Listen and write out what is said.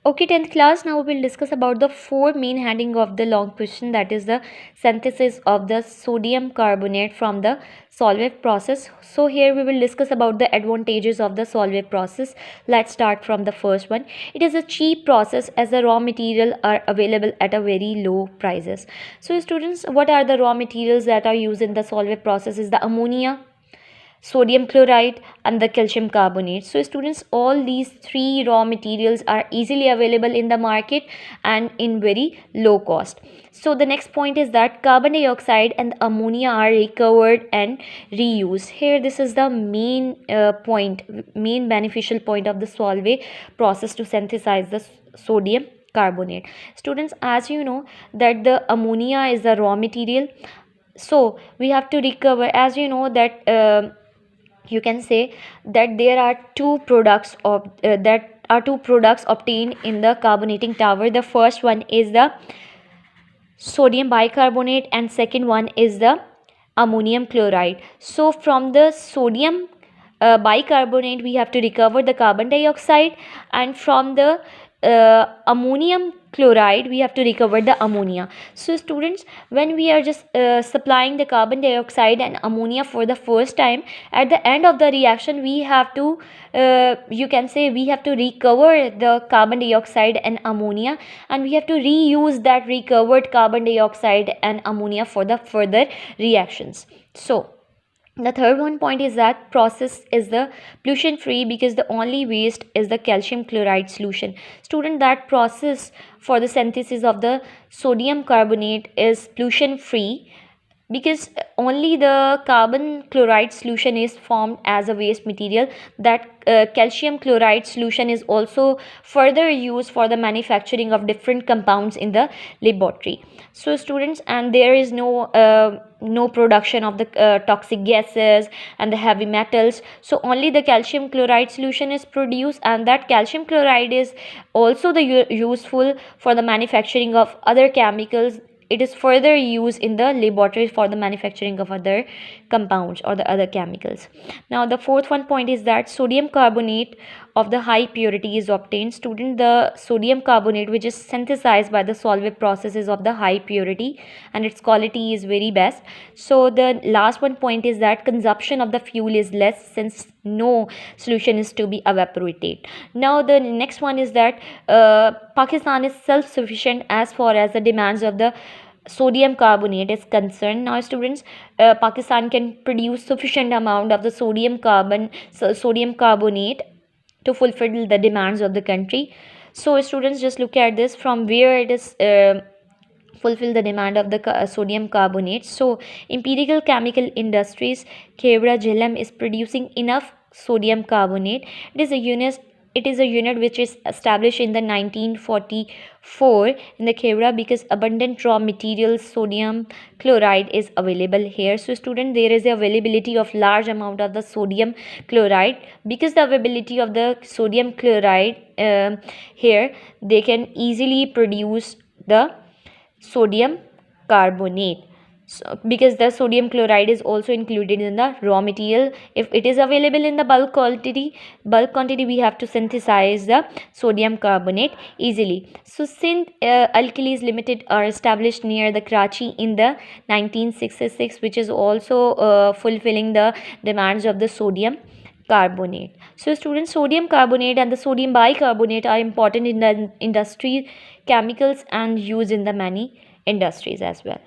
Okay, 10th class, now we will discuss about the four main heading of the long question, that is the synthesis of the sodium carbonate from the Solvay process. So here we will discuss about the advantages of the Solvay process. Let's start from the first one. It is a cheap process as the raw material are available at a very low prices. So students, what are the raw materials that are used in the Solvay process? Is the ammonia, sodium chloride and the calcium carbonate. So students, all these three raw materials are easily available in the market and in very low cost. So the next point is that carbon dioxide and ammonia are recovered and reused. Here this is the main main beneficial point of the Solvay process to synthesize the sodium carbonate. Students, as you know that the ammonia is the raw material, so we have to recover, as you know that you can say that there are two products obtained in the carbonating tower. The first one is the sodium bicarbonate and second one is the ammonium chloride. So from the sodium bicarbonate we have to recover the carbon dioxide, and from the ammonium chloride we have to recover the ammonia. So students, when we are just supplying the carbon dioxide and ammonia for the first time, at the end of the reaction we have to you can say we have to recover the carbon dioxide and ammonia, and we have to reuse that recovered carbon dioxide and ammonia for the further reactions. So the third one point is that process is the pollution free because the only waste is the calcium chloride solution. Student, that process for the synthesis of the sodium carbonate is pollution free because only the carbon chloride solution is formed as a waste material. That calcium chloride solution is also further used for the manufacturing of different compounds in the laboratory. So students, and there is no production of the toxic gases and the heavy metals, so only the calcium chloride solution is produced, and that calcium chloride is also the useful for the manufacturing of other chemicals. It is further used in the laboratory for the manufacturing of other compounds or the other chemicals. Now the fourth one point is that sodium carbonate of the high purity is obtained. Student, the sodium carbonate which is synthesized by the Solvay process is of the high purity and its quality is very best. So the last one point is that consumption of the fuel is less since no solution is to be evaporated. Now the next one is that Pakistan is self-sufficient as far as the demands of the sodium carbonate is concerned. Now students, Pakistan can produce sufficient amount of the sodium carbonate to fulfill the demands of the country. So students, just look at this from where it is fulfill the demand of the sodium carbonate. So empirical chemical industries Kevra Jhelum is producing enough sodium carbonate. It is a unit which is established in the 1944 in the Kevra because abundant raw material sodium chloride is available here. So student, there is the availability of large amount of the sodium chloride. Because the availability of the sodium chloride here, they can easily produce the sodium carbonate. So because the sodium chloride is also included in the raw material, if it is available in the bulk quantity we have to synthesize the sodium carbonate easily. So Sindh Alkalis Limited are established near the Karachi in the 1966, which is also fulfilling the demands of the sodium carbonate. So students, sodium carbonate and the sodium bicarbonate are important in the industry chemicals and used in the many industries as well.